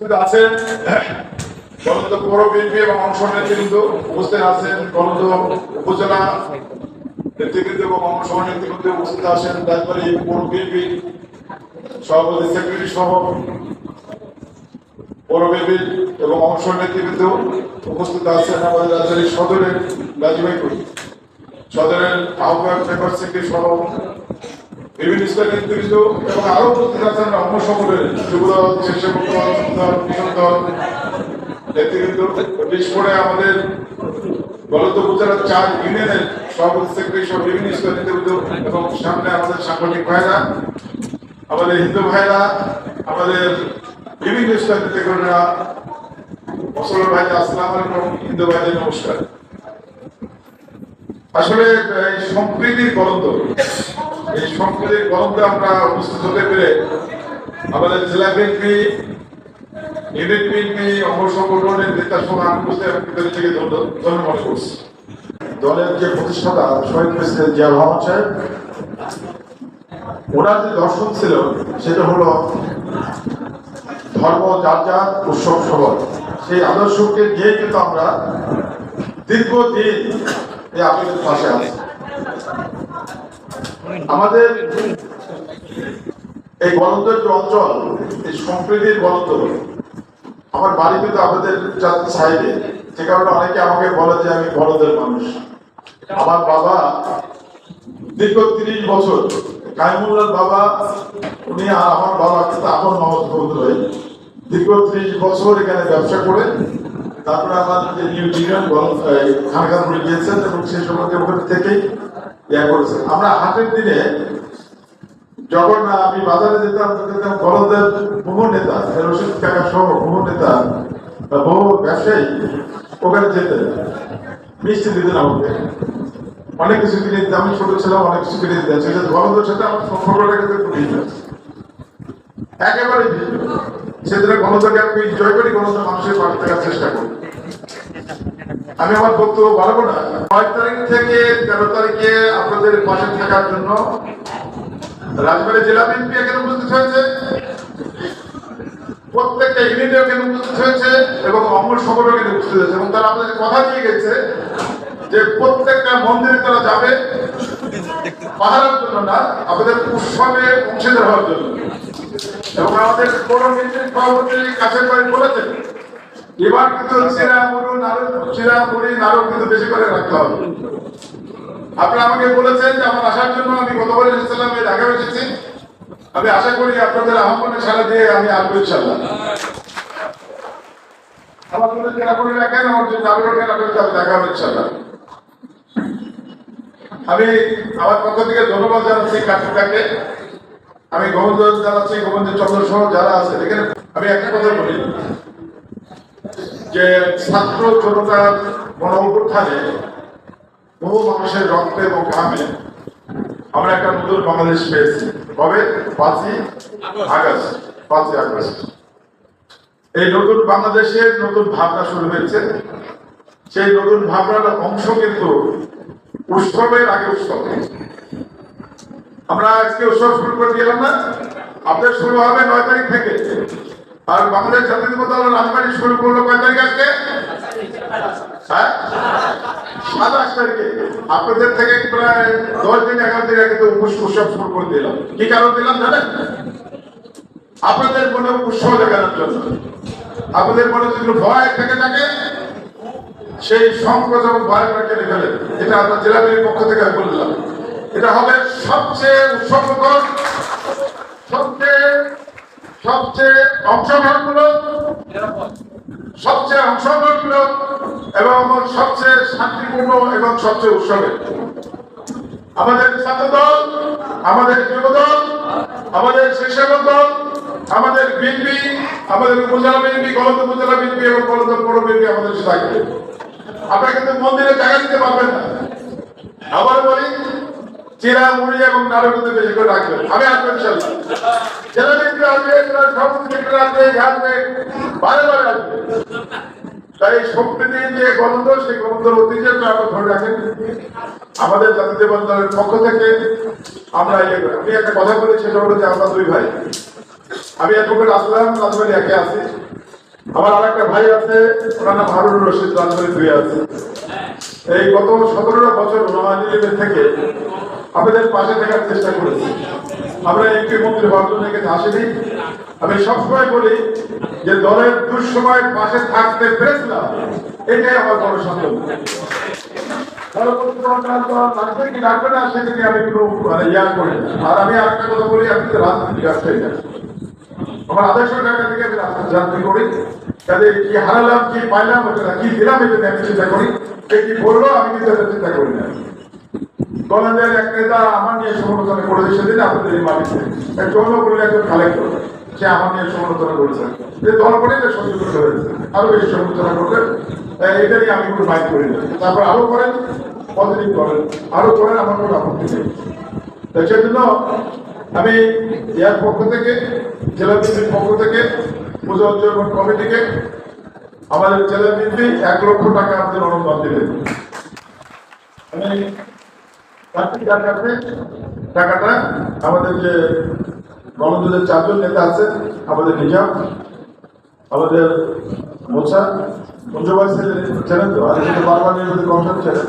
উপস্থিত আছেন গলন্দ পৌর বিএনপি এবং অংশ নেতৃবৃন্দ, উপস্থিত আছেন গলন্দ উপজেলা নেতৃবৃন্দ এবং অংশ নেতৃবৃন্দ, উপস্থিত আছেন রাজবাড়ী পৌর বিএনপি সভাপতি সেক্রেটারি সহ পৌর বিএনপি এবং অংশ নেতৃবৃন্দ, উপস্থিত আছেন আমাদের রাজবাড়ী সদরের গাজীবাইপুর সদরের আহ্বায়ক মেম্বার সেক্রেটারি সহ বিভিন্ন স্তরের নেতৃবৃন্দ এবং আরো উপস্থিত আছেন অন্য সংগঠনের যুবদল, স্বেচ্ছাসেবক দল, কৃষক দল নেতৃবৃন্দ, বিশেষ করে আমাদের গলন্দ উপজেলার 4 ইউনিয়নের সভাপতি সেক্রেটারি সহ বিভিন্ন স্তরের নেতৃবৃন্দ এবং সামনে আমাদের সাংগঠনিক ভাইরা, আমাদের হিন্দু ভাইরা, আমাদের বিভিন্ন স্তরের নেতৃবৃন্দরা, মুসলমান ভাইরা আসসালামু আলাইকুম, হিন্দু ভাইদের নমস্কার। আসলে এই সম্প্রীতির গলন্দ, এই সম্প্রীতির গলন্দে আমরা উপস্থিত হতে পেরে আমাদের জেলা বিএনপি, ইউনিট বিএনপি, অঙ্গ সংগঠনের নেতা সহ আমি বুঝতে থেকে ধন্যবাদ মনে করছি। দলের যে প্রতিষ্ঠাতা শহীদ প্রেসিডেন্ট জিয়া রহমান সাহেব, ওনার যে দর্শন ছিল সেটা হলো ধর্ম যার যার, উৎসব সবার। সেই আদর্শকে নিয়ে কিন্তু আমরা দীর্ঘদিন এই আপনাদের পাশে আছি। আমাদের এই গলন্দের যে অঞ্চল, এই সম্প্রীতির গলন্দ, আমার বাড়ি কিন্তু আপনাদের সাইডে, যে কারণে অনেকে আমাকে বলে যে আমি বড়দের মানুষ। আমার বাবা দীর্ঘ 30 বছর, কাইমুল্লার বাবা, উনি আর আমার বাবা কিন্তু আপন মামাতো বোন হয়ে দীর্ঘ 30 বছর এখানে ব্যবসা করে তারপরে আমার যে নিউ ইউনিয়ন খানকানপুরে গিয়েছেন এবং সেই সময় ওখান থেকেই ইয়া করেছেন। আমরা হাটের দিনে যখন আমি বাজারে যেতাম, গলন্দের বহু নেতা, রশিদ কাকা সহ বহু নেতা, বহু ব্যবসায়ী ওখানে যেতেন, মিষ্টি দিতেন আমাকে, অনেক কিছু কিনে দিতে। আমি ছোট ছিলাম, অনেক কিছু কিনে দিতে। গলন্দের সাথে আমার সম্পর্কটা কিন্তু একেবারে সেদিনে গণতন্ত্রকে আমি এনজয় করি, গণতন্ত্র মানুষের পাশে থাকার চেষ্টা করি। আমি আমার বক্তব্য বাড়াবো না। 5 তারিখ থেকে 13 তারিখে আপনাদের পাশে থাকার জন্য রাজবাড়ী জেলা বিএনপি এখানে উপস্থিত হয়েছে, প্রত্যেকটা ইউনিটে এখানে উপস্থিত হয়েছে এবং অঙ্গ সংগঠন এখানে উপস্থিত হয়েছে এবং তারা আপনাদের কথা দিয়ে গেছে যে প্রত্যেকটা মন্দিরে তারা যাবে পাহারার জন্য না, আপনাদের উৎসবে অংশীদার হওয়ার জন্য। এবং আমাদের পৌর মিত্রের সভাপতি কাছের বাড়ি বলেছেন এবার কিন্তু চিরামুড়ি নাড়ু কিন্তু বেশি করে রাখতে হবে। আপনারা আমাকে বলেছেন যে আমার আসার জন্য, আমি গতবার এসেছিলাম, এই ঢাকা এসেছি, আমি আশা করি আপনাদের আহ্বানে সাড়া দিয়ে আমি আসবো ইনশাআল্লাহ। আমার জন্য যারা করে রাখেন, আমার জন্য দেখা হবে ইনশাআল্লাহ। আমি আমার পক্ষ থেকে ধন্যবাদ জানাচ্ছি কার্তিককে, আমি গোবিন্দ জানাচ্ছি, গোবিন্দ চন্দ্র সহ যারা আছে এখানে। আমি একটা কথা বলি যে ছাত্র জনতার গণ অভ্যুত্থানে বহু মানুষের রক্তে এবং ঘামে আমরা একটা নতুন বাংলাদেশ পেয়েছি। কবে? 5ই আগস্ট। এই নতুন বাংলাদেশের নতুন ভাবনা শুরু হয়েছে। সেই নতুন ভাবনার অংশ কিন্তু উৎসবের আগে উৎসব। আমরা আজকে উৎসব শুরু করে দিলাম না, আপনাদের শুরু হবে 9 তারিখ থেকে। আর বাংলাদেশ জাতীয়তাবাদী দল রাজবাড়ী শুরু করলো কয় তারিখ? আজকে 27 তারিখে। আপনাদের থেকে প্রায় 10 দিন 11 দিন আগে তো উৎসব শুরু করে দিলাম। কি কারণ দিলাম জানেন? আপনাদের মনে উৎসব দেখানোর জন্য। আপনাদের মনে যদি ভয় থেকে থাকে, সেই সংকোচ এবং ভয়টা কেটে ফেলে। এটা আপনার জেলা বিএনপির পক্ষ থেকে বললাম। এটা হবে সবচেয়ে উৎসবমুখর, সবচেয়ে অংশগ্রহণমূলক এবং সবচেয়ে শান্তিপূর্ণ এবং সবচেয়ে উৎসবের। আমাদের ছাত্র দল, আমাদের যুব দল, আমাদের স্বেচ্ছাসেবক দল, আমাদের বিএনপি, আমাদের উপজেলা বিএনপি, গলন্দ উপজেলা বিএনপি এবং গলন্দ পৌর বিএনপি আমাদের সাথে থাকবে। আপনারা কিন্তু মন্দিরে জায়গা দিতে পারবেন না। আবার বলি, চিরা মুড়ি এবং নাড়ু কিন্তু বেশি করে রাখবেন। আমি আসবো ইনশাআল্লাহ। জেলা বিএনপি আসবে, সভাপতি আসবে, আসবে, বারে বারে আসবে। তাই সম্প্রীতি যে গলন্দ, সেই গলন্দের ঐতিহ্যটা আপনারা ধরে রাখেন। আমাদের জাতীয়তাবাদী দলের পক্ষ থেকে আমরা আমি একটা কথা বলি, সেটা হলো যে আমরা 2 ভাই। আমি অ্যাডভোকেট আসলাম, রাজবাড়ী একে আছি। আমার আরেকটা ভাই আছে, ওনার নাম হারুন রশিদ, রাজবাড়ী 2 আছে। এই গত 17টা বছর নয়াদিল্লি থেকে আপনাদের পাশে থাকার চেষ্টা করেছি। আমরা একটি মন্ত্রী ভাবনা থেকে আসেনি। আমি সবসময় বলি যে দলের দুঃসময় পাশে থাকতে পেরেছিলাম, এটাই আমার বড় সন্তান। ডাকবে না সেদিকে আমি কোনো ইয়া করি না। আর আমি আরেকটা কথা বলি, আমি তো রাজনীতি ব্যবসায়ী না, আমার আদর্শ জায়গা থেকে আমি রাজনীতি করি। কাজে কি হারালাম, কি পাইলাম, ওটা কি দিলাম, এটা আমি চিন্তা করি। কে কি বললো আমি কিন্তু এটা চিন্তা করি না। গণের এক নেতা আমার নিয়ে সমালোচনা করেছে সেদিন আপনাদের এই মাটিতে, চৌল বলে একজন কালেক্টর, সে আমার নিয়ে সমালোচনা করেছে যে দল করে সহ্য করতে হয়েছে, আরো বেশি সমালোচনা করবেন, এটা নিয়ে আমি কোনো মাইন্ড করি না। তারপর আরো করেন, পজিটিভ করেন, আরো করেন, আমার কোনো আপত্তি নেই। সেই জন্য আমি ইয়ার পক্ষ থেকে, জেলা বিএনপির পক্ষ থেকে, পূজা উদযাপন কমিটিকে আমাদের জেলা বিএনপি 1 লক্ষ টাকা আমাদের অনুদান দিলেন। আমি টাকাটা আমাদের যে গণদলের 4 জন নেতা আছে, আমাদের নিজাম, আমাদের মোছা, মঞ্জুভাই ছিলেন তো, আর এখানে বারবার নির্বাচিত কমিশন ছিলেন,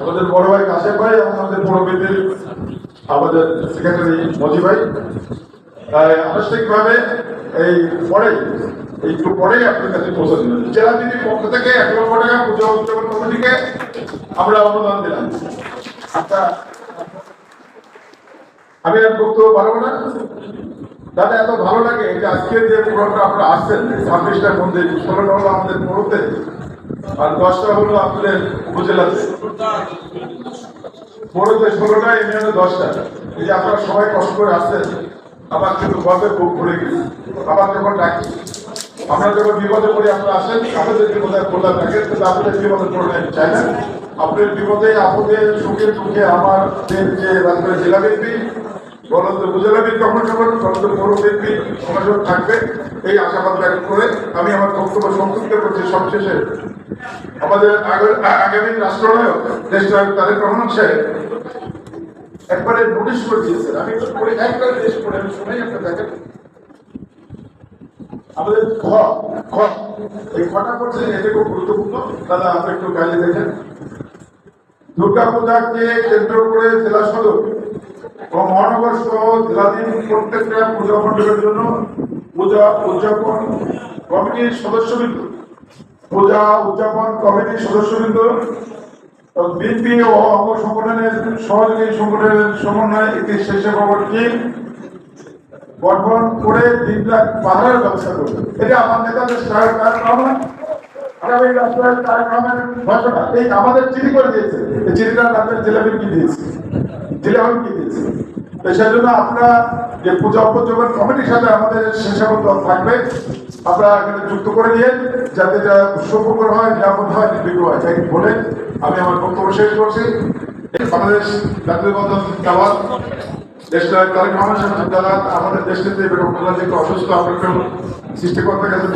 আমাদের বড় ভাই কাশেম ভাই এবং আমাদের পৌরবিদ্যুৎ আমাদের সেক্রেটারি মজি ভাই। আনুষ্ঠানিকভাবে এই পরেই, একটু পরেই আপনার কাছে পৌঁছে দিলেন। জেলা বিএনপির পক্ষ থেকে 1 লক্ষ টাকা পূজা উদযাপন কমিটিকে আমরা অনুদান দিলাম। আচ্ছা, আমি আর বক্তব্য পারবো না। দাদা এত ভালো লাগে যে আজকে যে প্রোগ্রামটা আপনারা আসছেন, 26টা মন্দির, 16টা হলো আমাদের পৌরতে, আর 10টা হলো আপনাদের উপজেলাতে। পৌরতে 16টা, ইউনিয়নে 10টা। এই যে আপনারা সবাই কষ্ট করে আসছেন, আমার কিন্তু গর্বে বুক ভরে গেছে। আবার যখন ডাকি, আমরা যখন বিপদে পড়ি আপনারা আসেন, আমাদের বিপদে পড়লাম থাকে, কিন্তু আপনাদের বিপদে পড়লে আমি চাই না। আপনার বিপদে আপদে সুখে দুঃখে আমার যে রাজবাড়ী জেলা বিএনপি, গণতন্ত্র উপজেলা বিএনপি গণতন্ত্র পৌর বিএনপি সমাজক থাকবে, এই আশাবাদ ব্যক্ত করে আমি আমার বক্তব্য সংক্ষিপ্ত করছি। সবশেষে আমাদের আগামী রাষ্ট্রনায়ক দেশনায়ক তারেক রহমান সাহেব একবারে নোটিশ করে দিয়েছেন। আমি একবার দেশ করে আমি শুনেই আপনার দেখেন আমাদের এই খটা করছে, এটা খুব গুরুত্বপূর্ণ। দাদা আপনি একটু গাড়ি দেখেন। দুর্গা পূজাকে কেন্দ্র করে জেলা সদর ও মহানগর সহ জেলাধীন প্রত্যেকটা পূজা মণ্ডপের জন্য পূজা উদযাপন কমিটির সদস্যবৃন্দ, পূজা উদযাপন কমিটির সদস্যবৃন্দ, বিএনপি ও অঙ্গ সংগঠনের সহযোগী সংগঠনের সমন্বয়ে একটি স্বেচ্ছাসেবক টিম গঠন করে দিনরাত পাহারার ব্যবস্থা করবে। এটা আমার নেতাদের সহায়ক রহমান, আগামী রাষ্ট্রের তারেক রহমানের ঘোষণা। এই আমাদের চিঠি করে দিয়েছে, এই চিঠিটা রাজ্যের জেলা বিএনপি দিয়েছে, জেলা বিএনপি দিয়েছে। তো সেই জন্য আপনারা যে পূজা উপযোগের কমিটির সাথে আমাদের স্বেচ্ছাসেবক দল থাকবে, আপনারা এখানে যুক্ত করে দিয়ে যাতে এটা সুখকর হয়, নিরাপদ হয়, নির্বিঘ্ন হয়, তাই বলে আমি আমার বক্তব্য শেষ করছি। বাংলাদেশ জাতীয়তাবাদী জিন্দাবাদ, দেশটা তারেক রহমান সাহেব জিন্দাবাদ। আমাদের দেশটিতে বেগম খালেদা জিয়াকে অসুস্থ, আপনাকে সৃষ্টিকর্তার কাছে